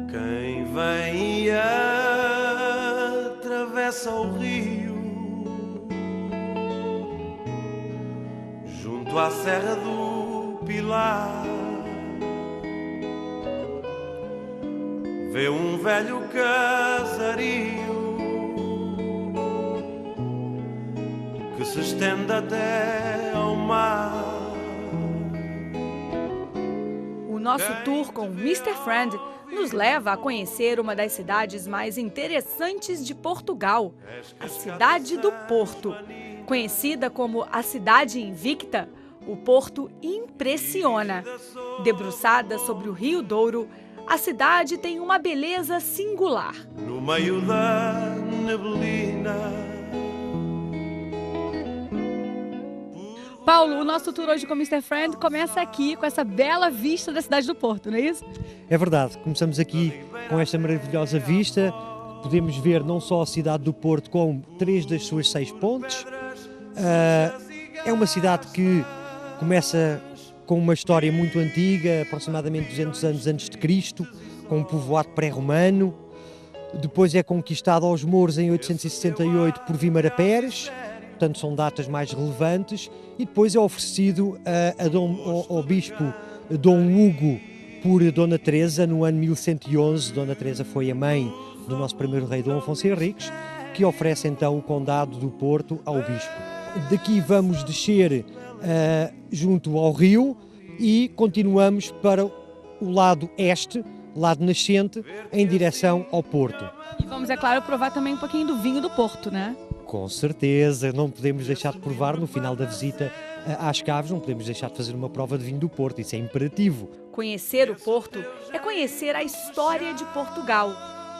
Quem vem e atravessa o rio junto à Serra do Pilar, vê um velho casario que se estende até ao mar. O nosso tour com Mr. Friend nos leva a conhecer uma das cidades mais interessantes de Portugal, a cidade do Porto. Conhecida como a Cidade Invicta, o Porto impressiona. Debruçada sobre o Rio Douro, a cidade tem uma beleza singular. No meio da neblina. Paulo, o nosso tour hoje com o Mr. Friend começa aqui com essa bela vista da cidade do Porto, não é isso? É verdade, começamos aqui com esta maravilhosa vista. Podemos ver não só a cidade do Porto, como 3 das suas 6 pontes. É uma cidade que começa com uma história muito antiga, aproximadamente 200 anos antes de Cristo, com um povoado pré-romano. Depois é conquistado aos mouros em 868 por Vímara Peres, portanto são datas mais relevantes, e depois é oferecido ao bispo Dom Hugo por Dona Teresa no ano 1111. Dona Teresa foi a mãe do nosso primeiro rei Dom Afonso Henriques, que oferece então o condado do Porto ao bispo. Daqui vamos descer junto ao rio e continuamos para o lado este, lado nascente, em direção ao Porto. E vamos, é claro, provar também um pouquinho do vinho do Porto, né? Com certeza, não podemos deixar de provar no final da visita às caves, não podemos deixar de fazer uma prova de vinho do Porto, isso é imperativo. Conhecer o Porto é conhecer a história de Portugal.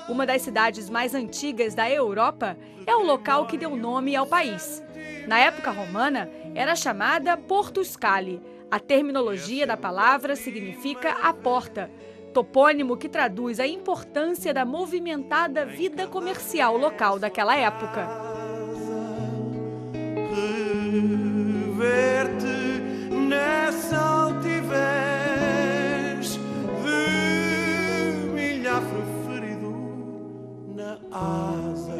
Uma das cidades mais antigas da Europa, é o local que deu nome ao país. Na época romana, era chamada Portus Cali. A terminologia da palavra significa a porta, topônimo que traduz a importância da movimentada vida comercial local daquela época. Ver-te nessa altivez de milhafre ferido na asa.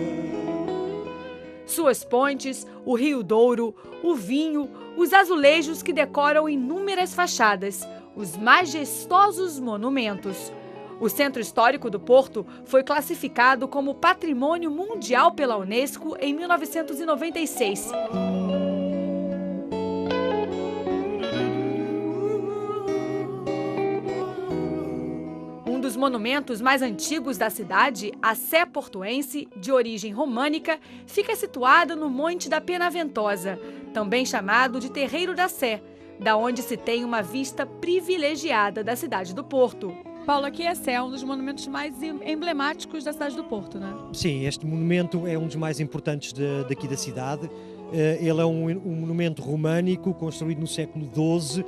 Suas pontes, o Rio Douro, o vinho, os azulejos que decoram inúmeras fachadas, os majestosos monumentos. O Centro Histórico do Porto foi classificado como Patrimônio Mundial pela Unesco em 1996. Um dos monumentos mais antigos da cidade, a Sé Portuense, de origem românica, fica situada no Monte da Penaventosa, também chamado de Terreiro da Sé, da onde se tem uma vista privilegiada da cidade do Porto. Paulo, aqui a Sé é um dos monumentos mais emblemáticos da cidade do Porto, né? Sim, este monumento é um dos mais importantes daqui da cidade. Ele é um monumento românico construído no século XII,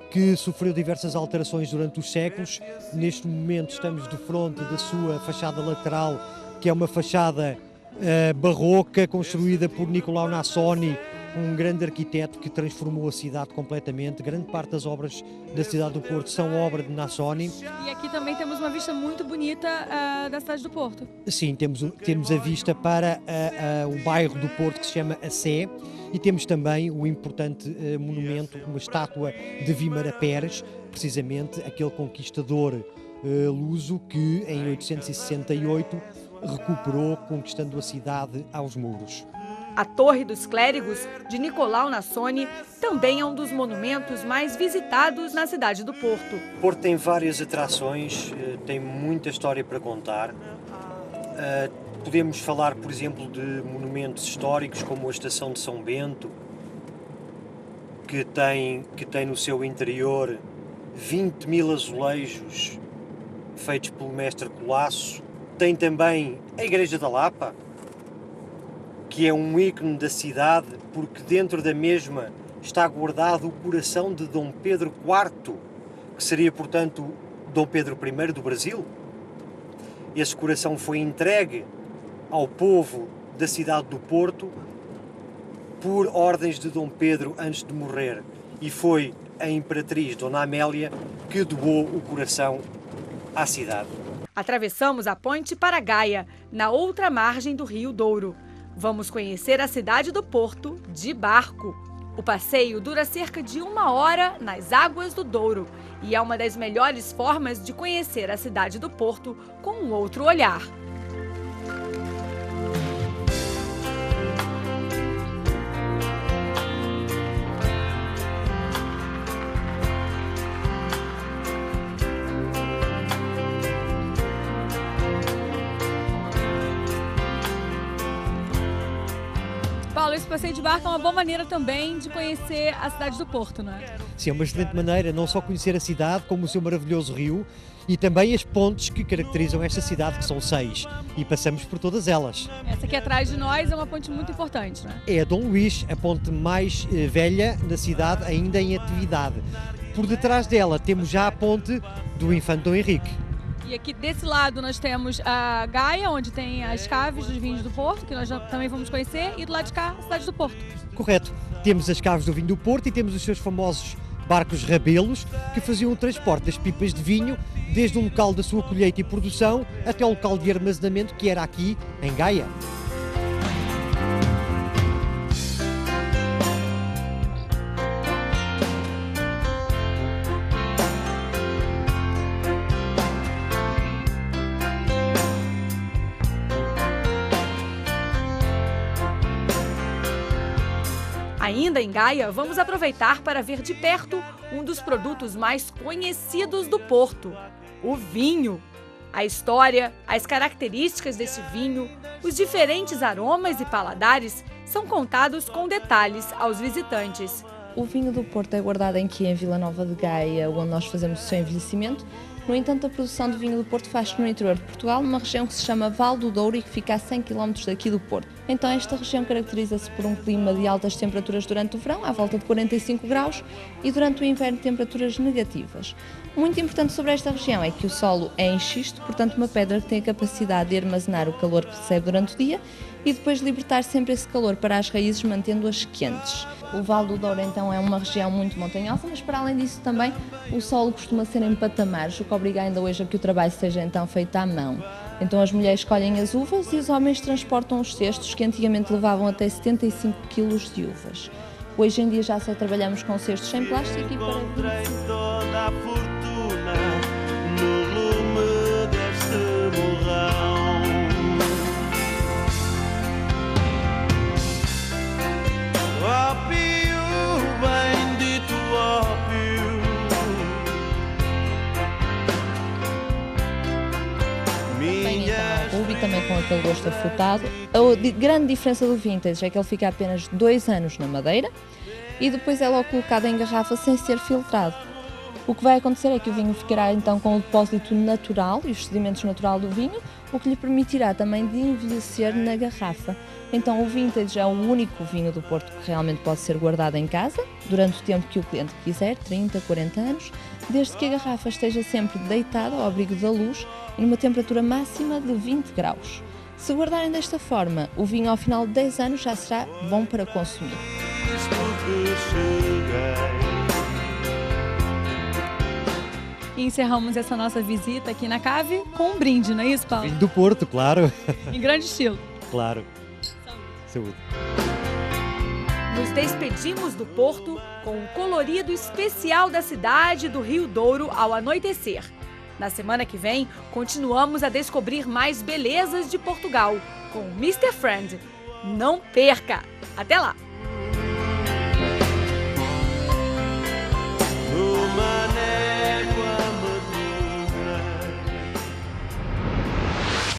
que sofreu diversas alterações durante os séculos. Neste momento estamos de frente da sua fachada lateral, que é uma fachada barroca, construída por Nicolau Nassoni, um grande arquiteto que transformou a cidade completamente. Grande parte das obras da cidade do Porto são obra de Nassoni. E aqui também temos uma vista muito bonita da cidade do Porto. Sim, temos a vista para o bairro do Porto, que se chama a Sé, e temos também o importante monumento, uma estátua de Vímara Peres, precisamente aquele conquistador luso que em 868 recuperou, conquistando a cidade aos muros. A Torre dos Clérigos, de Nicolau Nassoni, também é um dos monumentos mais visitados na cidade do Porto. O Porto tem várias atrações, tem muita história para contar. Podemos falar, por exemplo, de monumentos históricos como a Estação de São Bento, que tem no seu interior 20.000 azulejos feitos pelo mestre Colasso. Tem também a Igreja da Lapa, que é um ícone da cidade, porque dentro da mesma está guardado o coração de Dom Pedro IV, que seria, portanto, Dom Pedro I do Brasil. Esse coração foi entregue ao povo da cidade do Porto por ordens de Dom Pedro antes de morrer, e foi a imperatriz Dona Amélia que doou o coração à cidade. Atravessamos a ponte para Gaia, na outra margem do Rio Douro. Vamos conhecer a cidade do Porto de barco. O passeio dura cerca de 1 hora nas águas do Douro e é uma das melhores formas de conhecer a cidade do Porto com um outro olhar. Paulo, esse passeio de barco é uma boa maneira também de conhecer a cidade do Porto, não é? Sim, é uma excelente maneira não só conhecer a cidade, como o seu maravilhoso rio e também as pontes que caracterizam esta cidade, que são 6, e passamos por todas elas. Essa aqui atrás de nós é uma ponte muito importante, não é? É a Dom Luís, a ponte mais velha da cidade ainda em atividade. Por detrás dela temos já a ponte do Infante Dom Henrique. E aqui desse lado nós temos a Gaia, onde tem as caves dos vinhos do Porto, que nós também vamos conhecer, e do lado de cá a cidade do Porto. Correto. Temos as caves do vinho do Porto e temos os seus famosos barcos rabelos, que faziam o transporte das pipas de vinho desde o local da sua colheita e produção até o local de armazenamento, que era aqui em Gaia. Ainda em Gaia, vamos aproveitar para ver de perto um dos produtos mais conhecidos do Porto, o vinho. A história, as características desse vinho, os diferentes aromas e paladares são contados com detalhes aos visitantes. O vinho do Porto é guardado aqui em Vila Nova de Gaia, onde nós fazemos o seu envelhecimento. No entanto, a produção de vinho do Porto faz-se no interior de Portugal, numa região que se chama Val do Douro e que fica a 100 km daqui do Porto. Então esta região caracteriza-se por um clima de altas temperaturas durante o verão, à volta de 45 graus, e durante o inverno temperaturas negativas. Muito importante sobre esta região é que o solo é em xisto, portanto uma pedra que tem a capacidade de armazenar o calor que recebe durante o dia e depois libertar sempre esse calor para as raízes, mantendo-as quentes. O Val do Douro então é uma região muito montanhosa, mas para além disso também o solo costuma ser em patamares, o que obriga ainda hoje a que o trabalho seja então feito à mão. Então as mulheres colhem as uvas e os homens transportam os cestos, que antigamente levavam até 75 kg de uvas. Hoje em dia já só trabalhamos com cestos sem plástico e para Encontrei toda a fortuna no lume deste morrão. Ópio, bendito ópio. O uva também com aquele gosto afrutado. A grande diferença do vintage é que ele fica apenas 2 anos na madeira e depois é logo colocado em garrafa sem ser filtrado. O que vai acontecer é que o vinho ficará então com o depósito natural e os sedimentos natural do vinho, o que lhe permitirá também de envelhecer na garrafa. Então o vintage é o único vinho do Porto que realmente pode ser guardado em casa, durante o tempo que o cliente quiser, 30, 40 anos, desde que a garrafa esteja sempre deitada ao abrigo da luz e numa temperatura máxima de 20 graus. Se guardarem desta forma, o vinho ao final de 10 anos já será bom para consumir. E encerramos essa nossa visita aqui na cave com um brinde, não é isso, Paulo? Vinho do Porto, claro. Em grande estilo. Claro. Saúde. Nos despedimos do Porto com um colorido especial da cidade do Rio Douro ao anoitecer. Na semana que vem, continuamos a descobrir mais belezas de Portugal com o Mr. Friend. Não perca! Até lá!